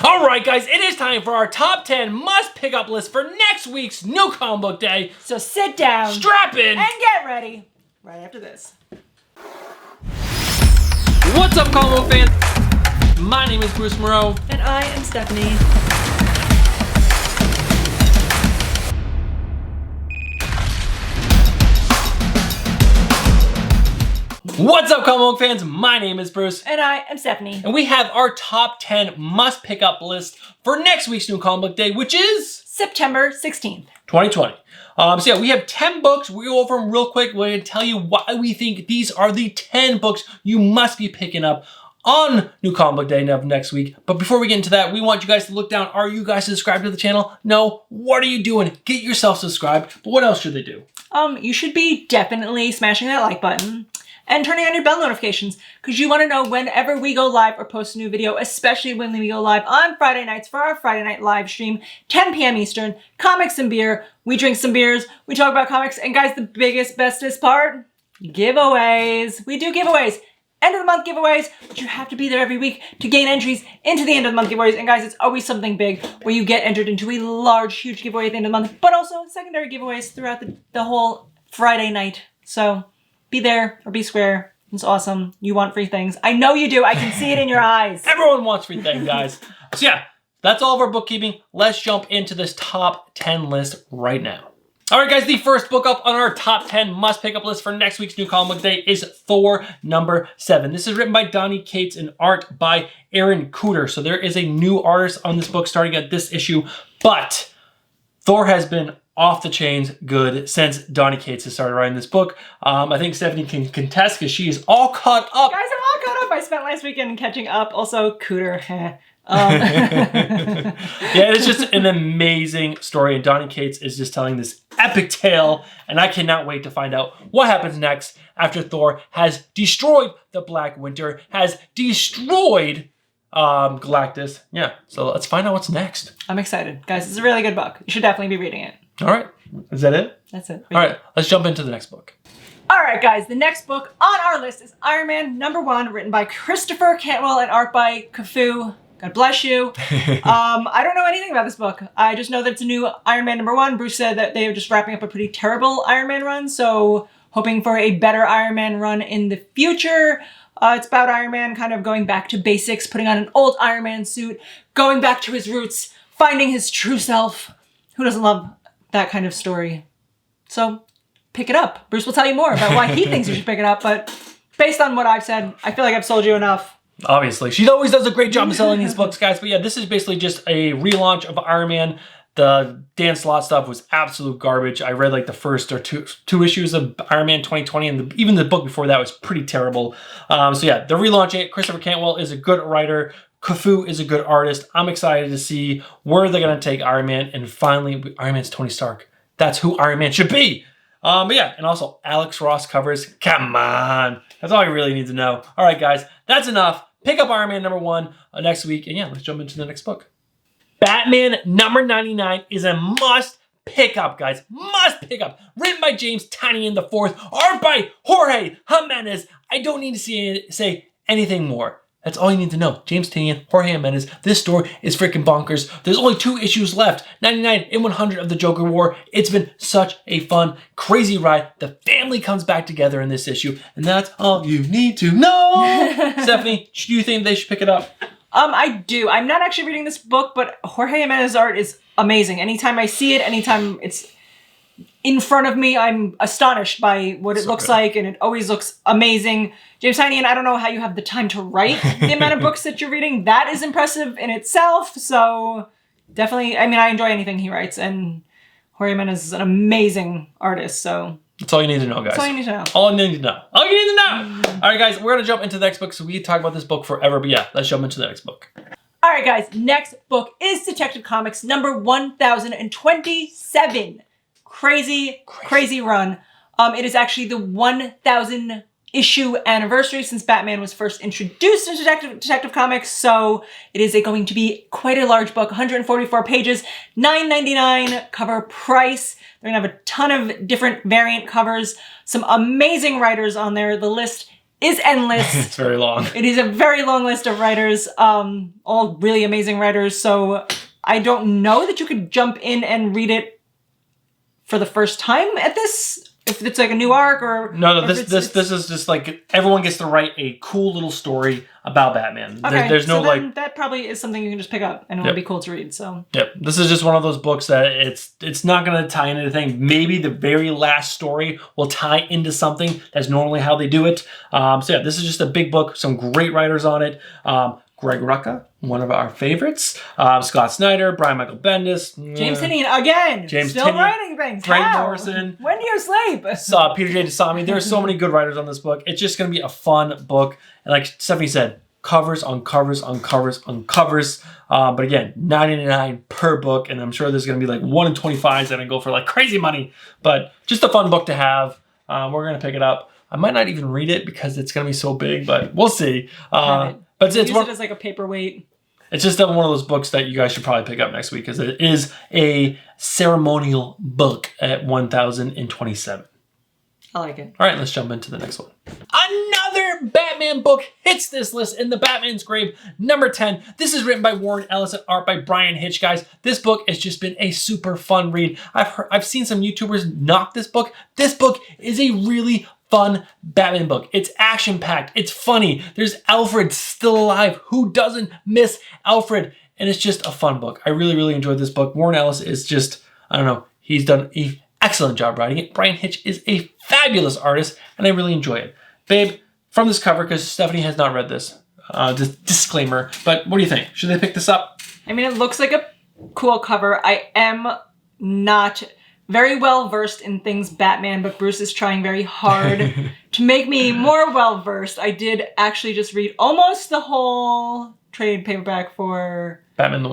Alright guys, it is time for our top 10 must pick up list for next week's new comic book day. So sit down, strap in, and get ready right after this. What's up comic book fans? My name is Bruce Moreau. And I am Stephanie. What's up comic book fans? My name is Bruce. And I am Stephanie. And we have our top 10 must pick up list for next week's new comic book day, which is September 16th. 2020. So yeah, we have 10 books. We'll go over them real quick. We're gonna tell you why we think these are the 10 books you must be picking up on New Comic Book Day of next week. But before we get into that, we want you guys to look down. Are you guys subscribed to the channel? No? What are you doing? Get yourself subscribed. But what else should they do? You should be definitely smashing that like button and turning on your bell notifications because you want to know whenever we go live or post a new video, especially when we go live on Friday nights for our Friday night live stream, 10 p.m. Eastern, comics and beer. We drink some beers, we talk about comics, and guys, the biggest, bestest part, giveaways. We do giveaways. End of the month giveaways, but you have to be there every week to gain entries into the end of the month giveaways. And guys, it's always something big where you get entered into a large, huge giveaway at the end of the month, but also secondary giveaways throughout the whole Friday night. So be there or be square. It's awesome. You want free things. I know you do. I can see it in your eyes. Everyone wants free things, guys. So yeah, that's all of our bookkeeping. Let's jump into this top 10 list right now. All right, guys, the first book up on our top 10 must pick up list for next week's New Comic Book Day is Thor #7. This is written by Donny Cates and art by Aaron Cooter. So there is a new artist on this book starting at this issue, but Thor has been off the chains good since Donny Cates has started writing this book. I think Stephanie can contest because she is all caught up. Guys, I'm all caught up. I spent last weekend catching up. Also, Cooter. Yeah, it's just an amazing story, and Donny Cates is just telling this epic tale, and I cannot wait to find out what happens next after Thor has destroyed the Black Winter, has destroyed Galactus. Yeah, so let's find out what's next. I'm excited. Guys, it's a really good book. You should definitely be reading it. All right, is that it? That's it. All right, let's jump into the next book. All right, guys, the next book on our list is Iron Man #1, written by Christopher Cantwell and art by Cafu. God bless you. I don't know anything about this book. I just know that it's a new Iron Man #1. Bruce said that they were just wrapping up a pretty terrible Iron Man run, so hoping for a better Iron Man run in the future. It's about Iron Man kind of going back to basics, putting on an old Iron Man suit, going back to his roots, finding his true self. Who doesn't love that kind of story? So pick it up. Bruce will tell you more about why he thinks you should pick it up, but based on what I've said, I feel like I've sold you enough. Obviously. She always does a great job of selling these books, guys. But yeah, this is basically just a relaunch of Iron Man. The Dan Slott stuff was absolute garbage. I read like the first or two issues of Iron Man 2020, and even the book before that was pretty terrible. So yeah, they're relaunching it. Christopher Cantwell is a good writer. Cafu is a good artist. I'm excited to see where they're going to take Iron Man. And finally, Iron Man's Tony Stark. That's who Iron Man should be. But yeah, and also Alex Ross covers. Come on. That's all you really need to know. All right, guys, that's enough. Pick up Iron Man #1 next week. And yeah, let's jump into the next book. Batman #99 is a must pick up, guys. Must pick up. Written by James Tynion IV. Art by Jorge Jimenez. I don't need to say anything more. That's all you need to know. James Tynion, Jorge Jimenez. This story is freaking bonkers. There's only 2 issues left. 99 and 100 of the Joker War. It's been such a fun, crazy ride. The family comes back together in this issue, and that's all you need to know. Stephanie, do you think they should pick it up? I do. I'm not actually reading this book, but Jorge Jimenez's art is amazing. Anytime I see it, anytime it's in front of me, I'm astonished by what it looks like, and it always looks amazing. James Tynion, I don't know how you have the time to write the amount of books that you're reading. That is impressive in itself, so definitely, I mean, I enjoy anything he writes, and Jorge Jimenez is an amazing artist, so... That's all you need to know, guys. That's all you need to know. All you need to know. All you need to know! All right, guys, we're going to jump into the next book, so we can talk about this book forever, but yeah, let's jump into the next book. All right, guys, next book is Detective Comics #1027. Crazy run. It is actually the 1,000 issue anniversary since Batman was first introduced in Detective Comics, so it is going to be quite a large book, 144 pages, $9.99 cover price. They're gonna have a ton of different variant covers, some amazing writers on there. The list is endless. It's very long. It is a very long list of writers, all really amazing writers. So I don't know that you could jump in and read it for the first time at this. If it's like a new arc or... No, this is just like everyone gets to write a cool little story about Batman. Okay, There's no so then like... that probably is something you can just pick up and it would be cool to read, so... Yep, this is just one of those books that it's not going to tie into anything. Maybe the very last story will tie into something. That's normally how they do it. So yeah, this is just a big book. Some great writers on it. Greg Rucka, one of our favorites. Scott Snyder, Brian Michael Bendis. James Tynion again. Still writing things. Frank Morrison. When do you sleep? Peter J. Dasami. There are so many good writers on this book. It's just going to be a fun book. And like Stephanie said, covers on covers on covers on covers. But again, $9.99 per book. And I'm sure there's going to be like 1 in 25s that go for like crazy money. But just a fun book to have. We're going to pick it up. I might not even read it because it's going to be so big, but we'll see. But it's use it as like a paperweight. It's just one of those books that you guys should probably pick up next week because it is a ceremonial book at 1,027. I like it. All right, let's jump into the next one. Another Batman book hits this list in the Batman's Grape, number 10. This is written by Warren Ellis and art by Brian Hitch, guys. This book has just been a super fun read. I've seen some YouTubers knock this book. This book is a really fun Batman book. It's action-packed. It's funny. There's Alfred still alive. Who doesn't miss Alfred? And it's just a fun book. I really, really enjoyed this book. Warren Ellis is just, I don't know, he's done an excellent job writing it. Brian Hitch is a fabulous artist, and I really enjoy it. Babe, from this cover, because Stephanie has not read this, disclaimer, but what do you think? Should they pick this up? I mean, it looks like a cool cover. I am not very well versed in things Batman, but Bruce is trying very hard to make me more well versed. I did actually just read almost the whole trade paperback for Batman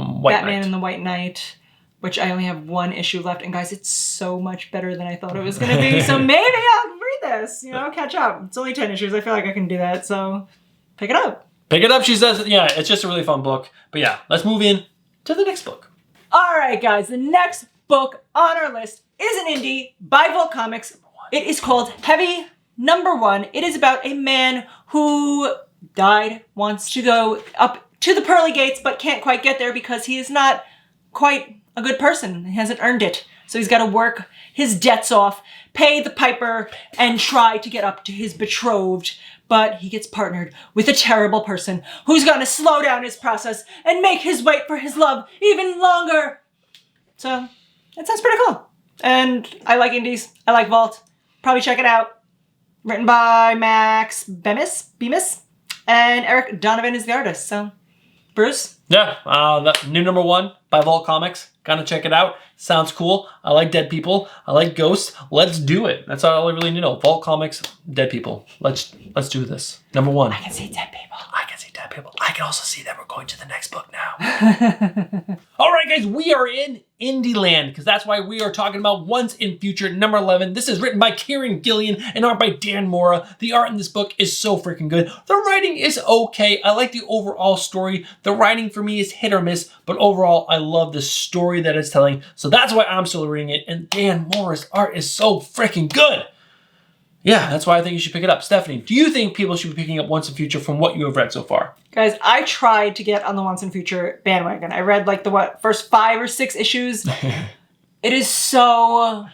and the White Knight, which I only have 1 issue left. And guys, it's so much better than I thought it was going to be. So maybe I'll read this, catch up. It's only 10 issues. I feel like I can do that. So pick it up. Pick it up, she says. Yeah, it's just a really fun book. But yeah, let's move in to the next book. All right, guys. The next book on our list is an indie by Vault Comics. It is called Heavy Number 1. It is about a man who died, wants to go up to the pearly gates, but can't quite get there because he is not quite a good person. He hasn't earned it. So he's got to work his debts off, pay the piper, and try to get up to his betrothed. But he gets partnered with a terrible person who's going to slow down his process and make his wait for his love even longer. So that sounds pretty cool. And I like indies. I like Vault. Probably check it out. Written by Max Bemis, and Eric Donovan is the artist. So, Bruce? Yeah, the new number 1 by Vault Comics. Gotta check it out. Sounds cool. I like dead people. I like ghosts. Let's do it. That's all I really need to know. Vault Comics, dead people. Let's do this. Number 1. I can see dead people. I can see dead people. I can also see that we're going to the next book now. All right, guys, we are in Indie Land because that's why we are talking about Once in Future, number 11. This is written by Kieran Gillian and art by Dan Mora. The art in this book is so freaking good. The writing is okay. I like the overall story. The writing for me is hit or miss, but overall, I love the story that it's telling. So that's why I'm still reading it. And Dan Mora's art is so freaking good. Yeah, that's why I think you should pick it up. Stephanie, do you think people should be picking up Once in Future from what you have read so far? Guys, I tried to get on the Once in Future bandwagon. I read like the first 5 or 6 issues. It is so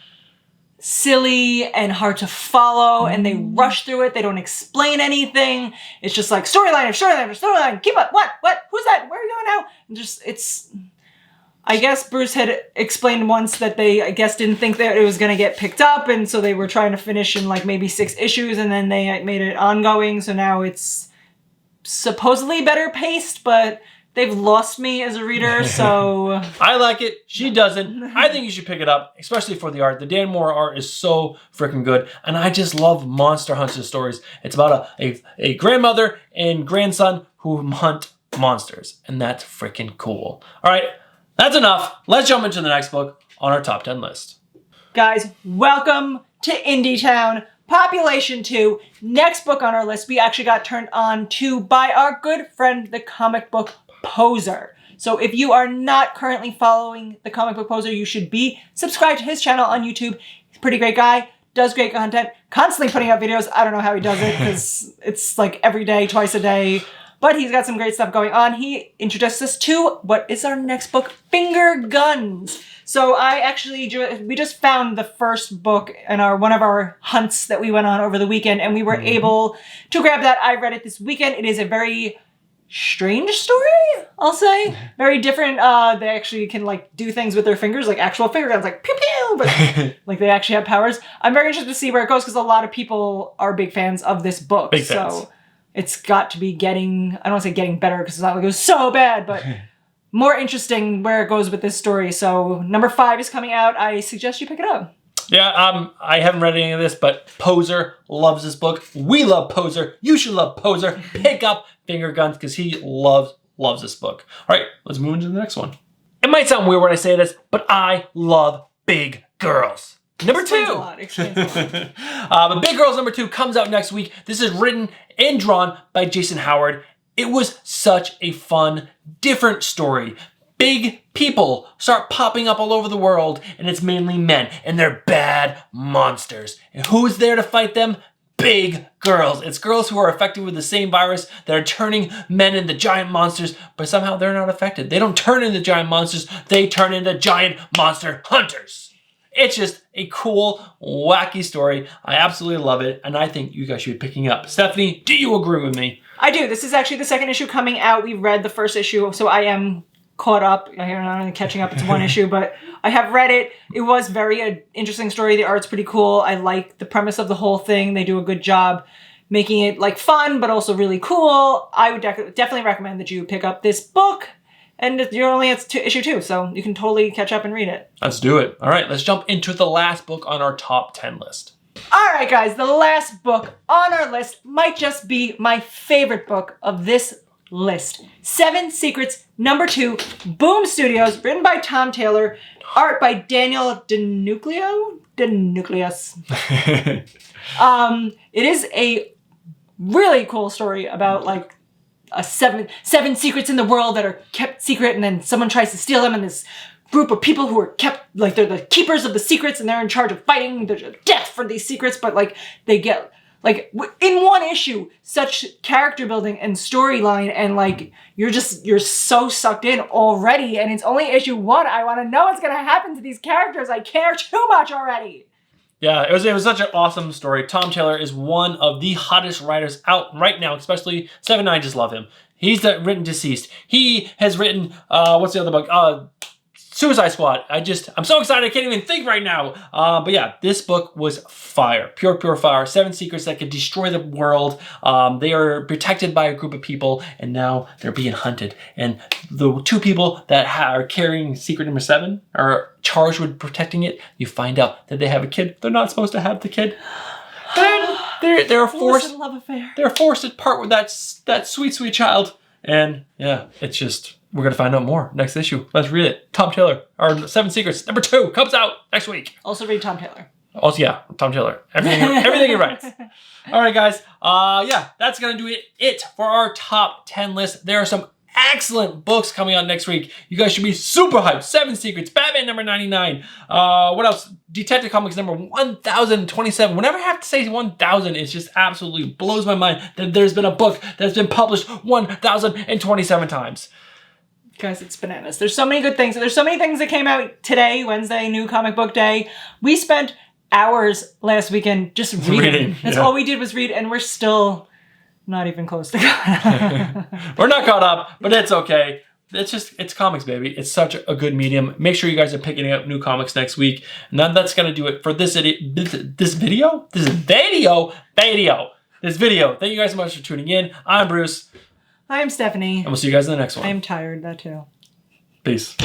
silly and hard to follow, and they rush through it. They don't explain anything. It's just like storyline after storyline after storyline. Keep up. What? Who's that? Where are you going now? And it's... I guess Bruce had explained once that they, I guess, didn't think that it was going to get picked up, and so they were trying to finish in like maybe 6 issues, and then they made it ongoing, so now it's supposedly better paced, but they've lost me as a reader, so... I like it. She doesn't. I think you should pick it up, especially for the art. The Dan Mora art is so freaking good, and I just love monster hunting stories. It's about a grandmother and grandson who hunt monsters, and that's freaking cool. All right. That's enough. Let's jump into the next book on our top 10 list. Guys, welcome to Indie Town. Population 2. Next book on our list we actually got turned on to by our good friend, the comic book Poser. So if you are not currently following the comic book Poser, you should be subscribed to his channel on YouTube. He's a pretty great guy. does great content, constantly putting out videos. I don't know how he does it because it's like every day, twice a day. But he's got some great stuff going on. He introduced us to what is our next book, Finger Guns. So we just found the first book in one of our hunts that we went on over the weekend, and we were able to grab that. I read it this weekend. It is a very strange story, I'll say. Very different. They actually can like do things with their fingers, like actual finger guns, like pew pew, but like they actually have powers. I'm very interested to see where it goes because a lot of people are big fans of this book. Big fans. So it's got to be getting, I don't want to say getting better because it's not like it was so bad, but more interesting where it goes with this story. So number 5 is coming out. I suggest you pick it up. Yeah, I haven't read any of this, but Poser loves this book. We love Poser. You should love Poser. Pick up Finger Guns because he loves this book. All right, let's move into the next one. It might sound weird when I say this, but I love big girls. Number 2. Explains a lot. But Big Girls number 2 comes out next week. This is written and drawn by Jason Howard. It was such a fun, different story. Big people start popping up all over the world, and it's mainly men, and they're bad monsters. And who's there to fight them? Big girls. It's girls who are affected with the same virus that are turning men into giant monsters, but somehow they're not affected. They don't turn into giant monsters, they turn into giant monster hunters. It's just a cool, wacky story. I absolutely love it, and I think you guys should be picking up. Stephanie, do you agree with me? I do. This is actually the second issue coming out. We read the first issue, so I am caught up. I'm not really catching up. It's one issue, but I have read it. It was very interesting story. The art's pretty cool. I like the premise of the whole thing. They do a good job making it like fun, but also really cool. I would definitely recommend that you pick up this book. And you're only at issue 2, so you can totally catch up and read it. Let's do it. All right, let's jump into the last book on our top 10 list. All right, guys, the last book on our list might just be my favorite book of this list. 7 Secrets, number 2, Boom Studios, written by Tom Taylor, art by Daniel DeNucleus. It is a really cool story about like seven secrets in the world that are kept secret, and then someone tries to steal them, and this group of people who are kept, like they're the keepers of the secrets, and they're in charge of fighting there's a death for these secrets, but like they get like in one issue such character building and storyline, and like you're so sucked in already, and it's only issue 1. I want to know what's gonna happen to these characters. I care too much already. Yeah, it was such an awesome story. Tom Taylor is one of the hottest writers out right now, especially 7 I just love him. He's written Deceased. He has written, what's the other book? Suicide Squad. I'm so excited I can't even think right now. But yeah, this book was fire. Pure fire. 7 secrets that could destroy the world. They are protected by a group of people, and now they're being hunted. And the 2 people that are carrying secret number 7 are charged with protecting it. You find out that they have a kid. They're not supposed to have the kid. They're forced. Love affair. They're forced to part with that sweet child. And yeah, it's just. We're going to find out more next issue. Let's read it. Tom Taylor, our 7 Secrets, number 2, comes out next week. Also read Tom Taylor. Also, yeah, Tom Taylor. Everything he writes. All right, guys. Yeah, that's going to do it for our top 10 list. There are some excellent books coming out next week. You guys should be super hyped. 7 Secrets, Batman number 99. What else? Detective Comics number 1027. Whenever I have to say 1000, it just absolutely blows my mind that there's been a book that's been published 1027 times. Guys, it's bananas. There's so many good things. There's so many things that came out today, Wednesday, New Comic Book Day. We spent hours last weekend just reading. That's all we did was read, and we're still not even close to We're not caught up, but it's okay. It's comics, baby. It's such a good medium. Make sure you guys are picking up new comics next week. And that's going to do it for this video. Thank you guys so much for tuning in. I'm Bruce. I'm Stephanie. And we'll see you guys in the next one. I'm tired, that too. Peace.